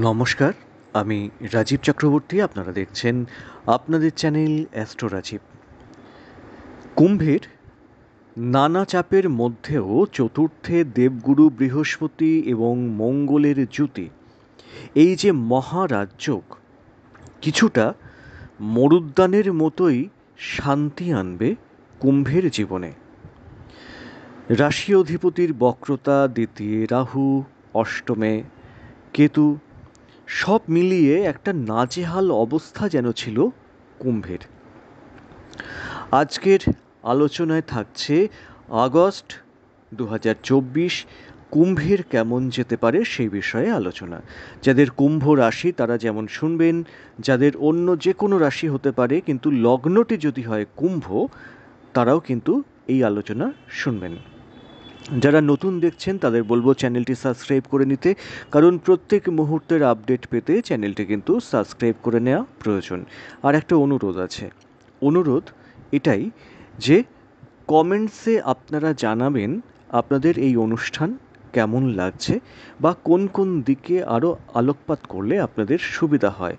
নমস্কার, আমি রাজীব চক্রবর্তী। আপনারা দেখছেন আপনাদের চ্যানেল অ্যাস্ট্রো রাজীব। কুম্ভের নানা চাপের মধ্যেও চতুর্থে দেবগুরু বৃহস্পতি এবং মঙ্গলের জ্যোতি, এই যে মহারাজযোগ, কিছুটা মরুদ্যানের মতোই শান্তি আনবে কুম্ভের জীবনে। রাশি অধিপতির বক্রতা, দ্বিতীয় রাহু, অষ্টমে কেতু, সব মিলিয়ে একটা নাজেহাল অবস্থা যেন ছিল কুম্ভের। আজকের আলোচনায় থাকছে আগস্ট 2024 কুম্ভের কেমন যেতে পারে সেই বিষয়ে আলোচনা। যাদের কুম্ভ রাশি তারা যেমন শুনবেন, যাদের অন্য যে কোনো রাশি হতে পারে কিন্তু লগ্নটি যদি হয় কুম্ভ, তারাও কিন্তু এই আলোচনা শুনবেন। যারা নতুন দেখছেন তাদের বলবো চ্যানেলটি সাবস্ক্রাইব করে নিতে, কারণ প্রত্যেক মুহূর্তের আপডেট পেতে চ্যানেলটি কিন্তু সাবস্ক্রাইব করে নেওয়া প্রয়োজন। আর একটা অনুরোধ আছে, অনুরোধ এটাই যে কমেন্টসে আপনারা জানাবেন আপনাদের এই অনুষ্ঠান কেমন লাগছে বা কোন কোন দিকে আরও আলোকপাত করলে আপনাদের সুবিধা হয়।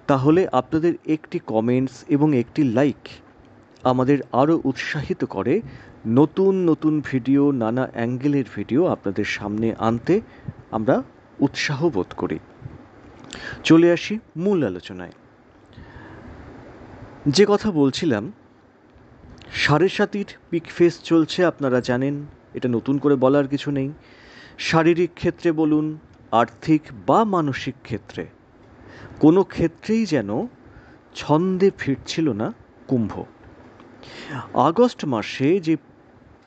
তাহলে আপনাদের একটি কমেন্টস এবং একটি লাইক আমাদের আরও উৎসাহিত করে নতুন নতুন ভিডিও, নানা অ্যাঙ্গেলের ভিডিও আপনাদের সামনে আনতে আমরা উৎসাহ বোধ করি। চলে আসি মূল আলোচনায়। যে কথা বলছিলাম, সাড়ে সাতির পিক ফেস চলছে, আপনারা জানেন, এটা নতুন করে বলার কিছু নেই। শারীরিক ক্ষেত্রে বলুন, আর্থিক বা মানসিক ক্ষেত্রে, কোনো ক্ষেত্রেই যেন ছন্দে ফিরছিল না কুম্ভ। আগস্ট মাসে যে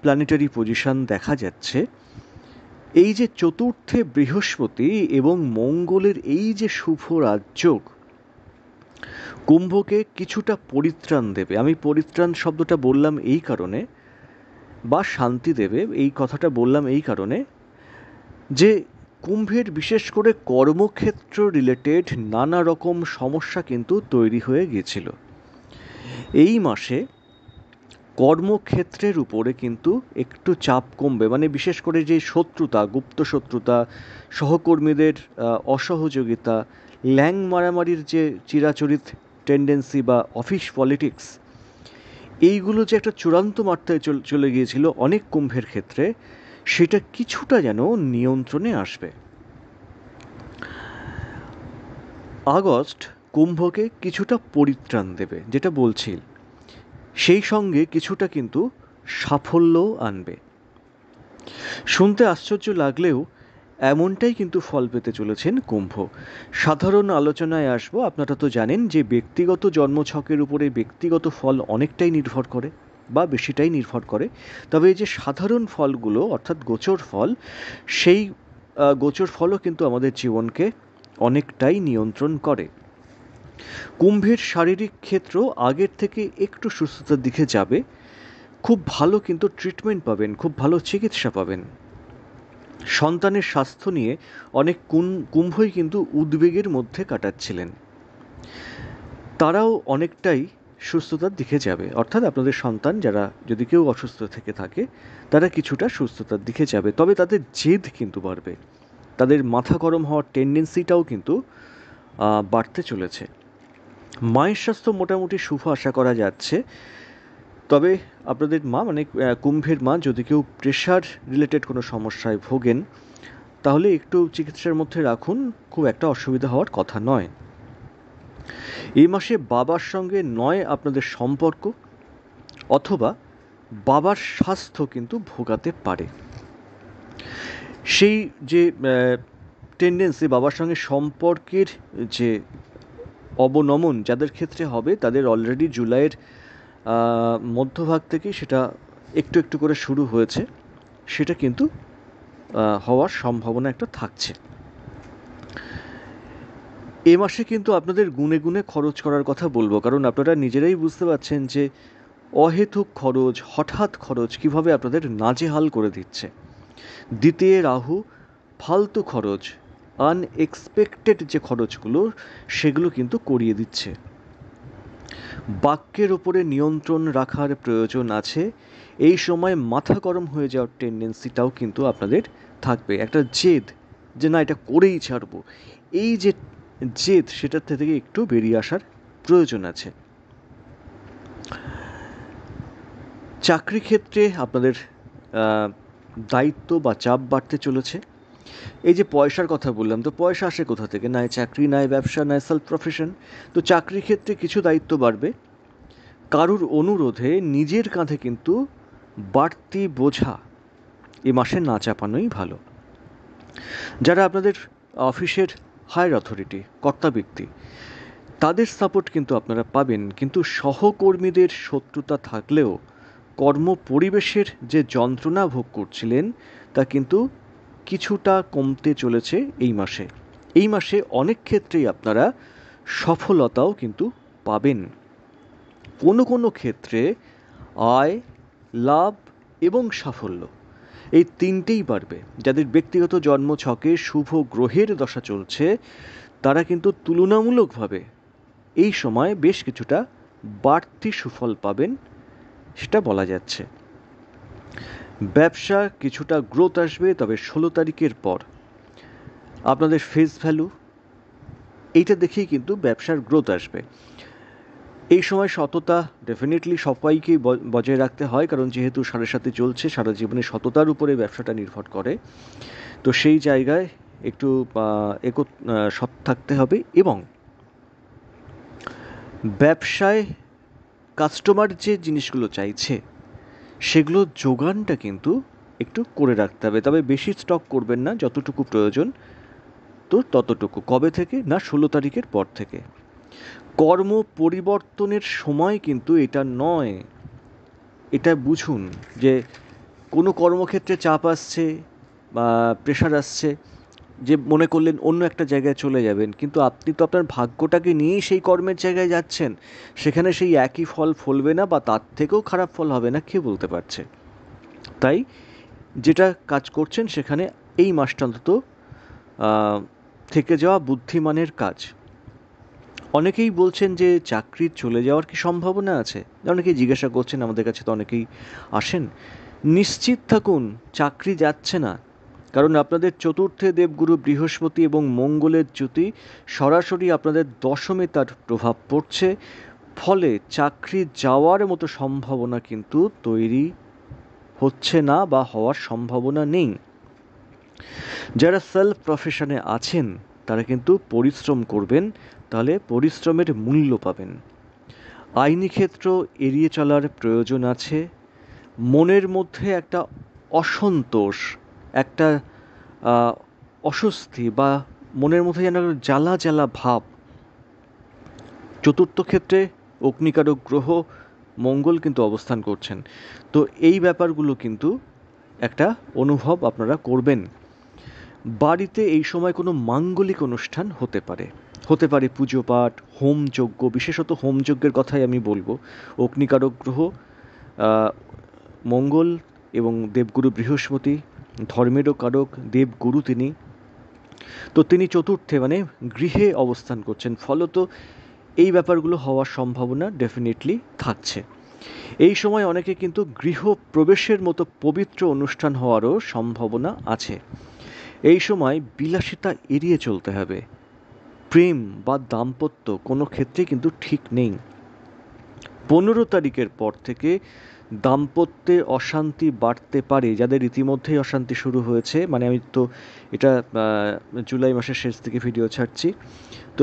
প্ল্যানেটারি পজিশন দেখা যাচ্ছে, এই যে চতুর্থে বৃহস্পতি এবং মঙ্গলের এই যে শুভ রাজযোগ, কুম্ভকে কিছুটা পরিত্রাণ দেবে। আমি পরিত্রাণ শব্দটা বললাম এই কারণে, বা শান্তি দেবে এই কথাটা বললাম এই কারণে যে কুম্ভের বিশেষ করে কর্মক্ষেত্র রিলেটেড নানা রকম সমস্যা কিন্তু তৈরি হয়ে গিয়েছিল। এই মাসে কর্মক্ষেত্রের উপরে কিন্তু একটু চাপ কমবে, মানে বিশেষ করে যে শত্রুতা, গুপ্ত শত্রুতা, সহকর্মীদের অসহযোগিতা, ল্যাং মারামারির যে চিরাচরিত টেন্ডেন্সি বা অফিস পলিটিক্স, এইগুলো যে একটা চূড়ান্ত মাত্রায় চলে গিয়েছিল অনেক কুম্ভের ক্ষেত্রে, সেটা কিছুটা যেন নিয়ন্ত্রণে আসবে। আগস্ট কুম্ভকে কিছুটা পরিত্রাণ দেবে, যেটা বলছি, সেই সঙ্গে কিছুটা কিন্তু সাফল্যও আনবে। শুনতে আশ্চর্য লাগলেও এমনটাই কিন্তু ফল পেতে চলেছেন কুম্ভ। সাধারণ আলোচনায় আসবো। আপনারা তো জানেন যে ব্যক্তিগত জন্মছকের উপরে ব্যক্তিগত ফল অনেকটাই নির্ভর করে বা বেশিটাই নির্ভর করে, তবে এই যে সাধারণ ফলগুলো অর্থাৎ গোচর ফল, সেই গোচর ফলও কিন্তু আমাদের জীবনকে অনেকটাই নিয়ন্ত্রণ করে। কুম্ভের শারীরিক ক্ষেত্র আগের থেকে একটু সুস্থতার দিকে যাবে, খুব ভালো কিন্তু ট্রিটমেন্ট পাবেন, খুব ভালো চিকিৎসা পাবেন। সন্তানের স্বাস্থ্য নিয়ে অনেক কুম্ভই কিন্তু উদ্বেগের মধ্যে কাটাচ্ছিলেন, তারাও অনেকটাই সুস্থতার দিকে যাবে। অর্থাৎ আপনাদের সন্তান যারা যদি কেউ অসুস্থ থেকে থাকে, তারা কিছুটা সুস্থতার দিকে যাবে, তবে তাদের জেদ কিন্তু বাড়বে, তাদের মাথা গরম হওয়ার টেন্ডেন্সিটাও কিন্তু বাড়তে চলেছে। মায়ের স্বাস্থ্য মোটামুটি শুভ আশা করা যাচ্ছে, তবে আপনাদের মা মানে কুম্ভের মা যদি কেউ প্রেশার রিলেটেড কোনো সমস্যায় ভোগেন, তাহলে একটু চিকিৎসার মধ্যে রাখুন, খুব একটা অসুবিধা হওয়ার কথা নয়। এই মাসে বাবার সঙ্গে নয় আপনাদের সম্পর্ক অথবা বাবার স্বাস্থ্য কিন্তু ভোগাতে পারে। সেই যে টেন্ডেন্সি, বাবার সঙ্গে সম্পর্কের যে অবনমন যাদের ক্ষেত্রে হবে, তাদের অলরেডি জুলাইয়ের মধ্যভাগ থেকেই সেটা একটু একটু করে শুরু হয়েছে, সেটা কিন্তু হওয়ার সম্ভাবনা একটা থাকছে। এ মাসে কিন্তু আপনাদের গুনে গুনে খরচ করার কথা বলবো, কারণ আপনারা নিজেরাই বুঝতে পারছেন যে অহেতুক খরচ, হঠাৎ খরচ কিভাবে আপনাদের নাজেহাল করে দিচ্ছে। দ্বিতীয় রাহু ফালতু খরচ, আনএক্সপেক্টেড যে খরচগুলো, সেগুলো কিন্তু করিয়ে দিচ্ছে। বাক্যের ওপরে নিয়ন্ত্রণ রাখার প্রয়োজন আছে। এই সময় মাথা গরম হয়ে যাওয়ার টেন্ডেন্সিটাও কিন্তু আপনাদের থাকবে, একটা জেদ, যে না এটা করেই ছাড়বো, এই যে জেদ সেটার থেকে একটু বেরিয়ে আসার প্রয়োজন আছে। চাকরি ক্ষেত্রে আপনাদের দায়িত্ব বা চাপ বাড়তে চলেছে। এই যে পয়সার কথা বললাম, তো পয়সা আসে কোথা থেকে? নয় চাকরি, নয় ব্যবসা, নয় সেলফ প্রফেশন। তো চাকরির ক্ষেত্রে কিছু দায়িত্ব বাড়বে, কারুর অনুরোধে নিজের কাঁধে কিন্তু বাড়তি বোঝা এ মাসে না চাপানোই ভালো। যারা আপনাদের অফিসের হায়ার অথরিটি, কর্তা ব্যক্তি, তাদের সাপোর্ট কিন্তু আপনারা পাবেন, কিন্তু সহকর্মীদের শত্রুতা থাকলেও কর্ম পরিবেশের যে যন্ত্রণা ভোগ করছিলেন তা কিন্তু কিছুটা কমতে চলেছে এই মাসে। এই মাসে অনেক ক্ষেত্রেই আপনারা সফলতাও কিন্তু পাবেন। কোনো কোনো ক্ষেত্রে আয়, লাভ এবং সাফল্য এই তিনটেই বাড়বে। যাদের ব্যক্তিগত জন্মছকে শুভ গ্রহের দশা চলছে তারা কিন্তু তুলনামূলকভাবে এই সময় বেশ কিছুটা বাড়তি সুফল পাবেন, সেটা বলা যাচ্ছে। ব্যবসা কিছুটা গ্রোথ আসবে, তবে 16 তারিখের পর আপনাদের ফেস ভ্যালু এইটা দেখেই কিন্তু ব্যবসার গ্রোথ আসবে। এই সময় সততা ডেফিনেটলি সবাইকেই বজায় রাখতে হয়, কারণ যেহেতু 7.5 চলছে, সারা জীবনে সততার উপরে ব্যবসাটা নির্ভর করে। তো সেই জায়গায় একটু সৎ থাকতে হবে, এবং ব্যবসায় কাস্টমার যে জিনিসগুলো চাইছে সেগুলো যোগানটা কিন্তু একটু করে রাখতে হবে। তবে বেশি স্টক করবেন না, যতটুকু প্রয়োজন তো ততটুকু। কবে থেকে? না 16 তারিখের পর থেকে। কর্ম পরিবর্তনের সময় কিন্তু এটা নয়, এটা বুঝুন যে কোনো কর্মক্ষেত্রে চাপ আসছে বা প্রেশার আসছে, যে মনে করলেন অন্য একটা জায়গায় চলে যাবেন, কিন্তু আপনি তো আপনার ভাগ্যটাকে নিয়েই সেই কর্মের জায়গায় যাচ্ছেন, সেখানে সেই একই ফল ফলবে না বা তার থেকেও খারাপ ফল হবে না, কে বলতে পারছে। তাই যেটা কাজ করছেন সেখানে এই মাসটা অন্তত থেকে যাওয়া বুদ্ধিমানের কাজ। অনেকেই বলছেন যে চাকরি চলে যাওয়ার কি সম্ভাবনা আছে, অনেকেই জিজ্ঞাসা করছেন, আমাদের কাছে তো অনেকেই আসেন। নিশ্চিত থাকুন চাকরি যাচ্ছে না, কারণ আপনাদের চতুর্থে দেবগুরু বৃহস্পতি এবং মঙ্গলের জ্যোতি সরাসরি আপনাদের দশমে তার প্রভাব পড়ছে, ফলে চাকরি যাওয়ার মতো সম্ভাবনা কিন্তু তৈরি হচ্ছে না বা হওয়ার সম্ভাবনা নেই। যারা সেলফ প্রফেশনে আছেন তারা কিন্তু পরিশ্রম করবেন, তাহলে পরিশ্রমের মূল্য পাবেন। আইনি ক্ষেত্র এড়িয়ে চলার প্রয়োজন আছে। মনের মধ্যে একটা অসন্তোষ, একটা অস্বস্তি বা মনের মধ্যে যেন জ্বালা জ্বালা ভাব। চতুর্থ ক্ষেত্রে অগ্নিকারক গ্রহ মঙ্গল কিন্তু অবস্থান করছেন, তো এই ব্যাপারগুলো কিন্তু একটা অনুভব আপনারা করবেন। বাড়িতে এই সময় কোনো মাঙ্গলিক অনুষ্ঠান হতে পারে পুজো পাঠ, হোমযজ্ঞ, বিশেষত হোমযজ্ঞের কথাই আমি বলবো। অগ্নিকারক গ্রহ মঙ্গল এবং দেবগুরু বৃহস্পতি, ধর্মেরও কারক দেবগুরু তিনি, তো তিনি চতুর্থে মানে গৃহে অবস্থান করছেন, ফলত এই ব্যাপারগুলো হওয়ার সম্ভাবনা ডেফিনেটলি থাকছে। এই সময় অনেকে কিন্তু গৃহ প্রবেশের মতো পবিত্র অনুষ্ঠান হওয়ারও সম্ভাবনা আছে। এই সময় বিলাসিতা এড়িয়ে চলতে হবে। প্রেম বা দাম্পত্য কোনো ক্ষেত্রে কিন্তু ঠিক নেই। 15 তারিখের পর থেকে দাম্পত্যে অশান্তি বাড়তে পারে। যাদের ইতিমধ্যেই অশান্তি শুরু হয়েছে, মানে আমি তো এটা জুলাই মাসের শেষ থেকে ভিডিও ছাড়ছি, তো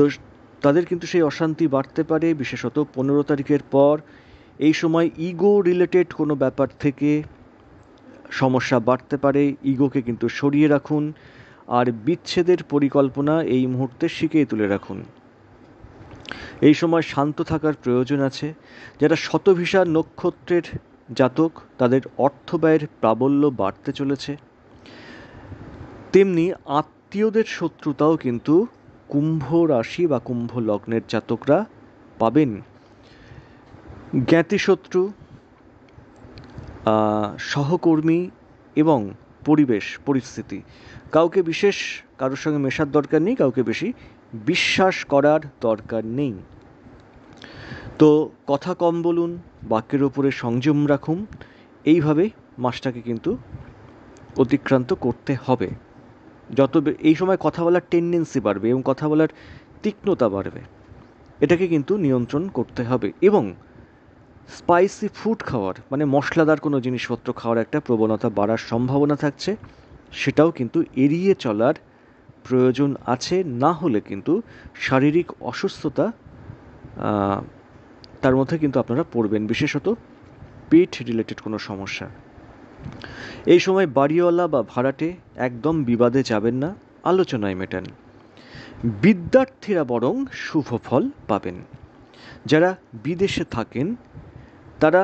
তাদের কিন্তু সেই অশান্তি বাড়তে পারে, বিশেষত 15 তারিখের পর। এই সময় ইগো রিলেটেড কোনো ব্যাপার থেকে সমস্যা বাড়তে পারে, ইগোকে কিন্তু সরিয়ে রাখুন, আর বিচ্ছেদের পরিকল্পনা এই মুহূর্তে শিখিয়ে তুলে রাখুন। এই সময় শান্ত থাকার প্রয়োজন আছে। যারা শতভিষা নক্ষত্রের জাতক তাদের অর্থ ব্যয়ের প্রাবল্য বাড়তে চলেছে, তেমনি আত্মীয়দের শত্রুতাও কিন্তু কুম্ভ রাশি বা কুম্ভ লগ্নের জাতকরা পাবেন। জ্ঞাতিশত্রু, সহকর্মী এবং পরিবেশ পরিস্থিতি, কাউকে বিশেষ কারোর সঙ্গে মেশার দরকার নেই, কাউকে বেশি বিশ্বাস করার দরকার নেই। তো কথা কম বলুন, বাক্যের ওপরে সংযম রাখুন, এইভাবে মাসটাকে কিন্তু অতিক্রান্ত করতে হবে। এই সময় কথা বলার টেন্ডেন্সি বাড়বে এবং কথা বলার তীক্ষ্ণতা বাড়বে, এটাকে কিন্তু নিয়ন্ত্রণ করতে হবে। এবং স্পাইসি ফুড খাওয়ার মানে মশলাদার কোনো জিনিসপত্র খাওয়ার একটা প্রবণতা বাড়ার সম্ভাবনা থাকছে, সেটাও কিন্তু এড়িয়ে চলার প্রয়োজন আছে। না হলে কিন্তু শারীরিক অসুস্থতা তার মধ্যে কিন্তু আপনারা পড়বেন, বিশেষত পেট রিলেটেড কোনো সমস্যা। এই সময় বাড়িওয়ালা বা ভাড়াটে একদম বিবাদে যাবেন না, আলোচনায় মেটান। বিদ্যার্থীরা বরং শুভ ফল পাবেন। যারা বিদেশে থাকেন তারা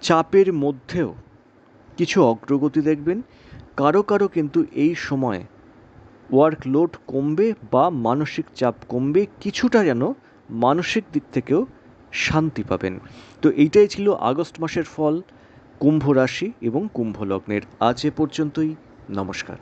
চাপের মধ্যেও কিছু অগ্রগতি দেখবেন। কারো কারো কিন্তু এই সময় ওয়ার্কলোড কমবে বা মানসিক চাপ কমবে, কিছুটা যেন মানসিক দিক থেকেও শান্তি পাবেন। তো এইটাই ছিল আগস্ট মাসের ফল কুম্ভ রাশি এবং কুম্ভ লগ্নের। আজ এ পর্যন্তই। নমস্কার।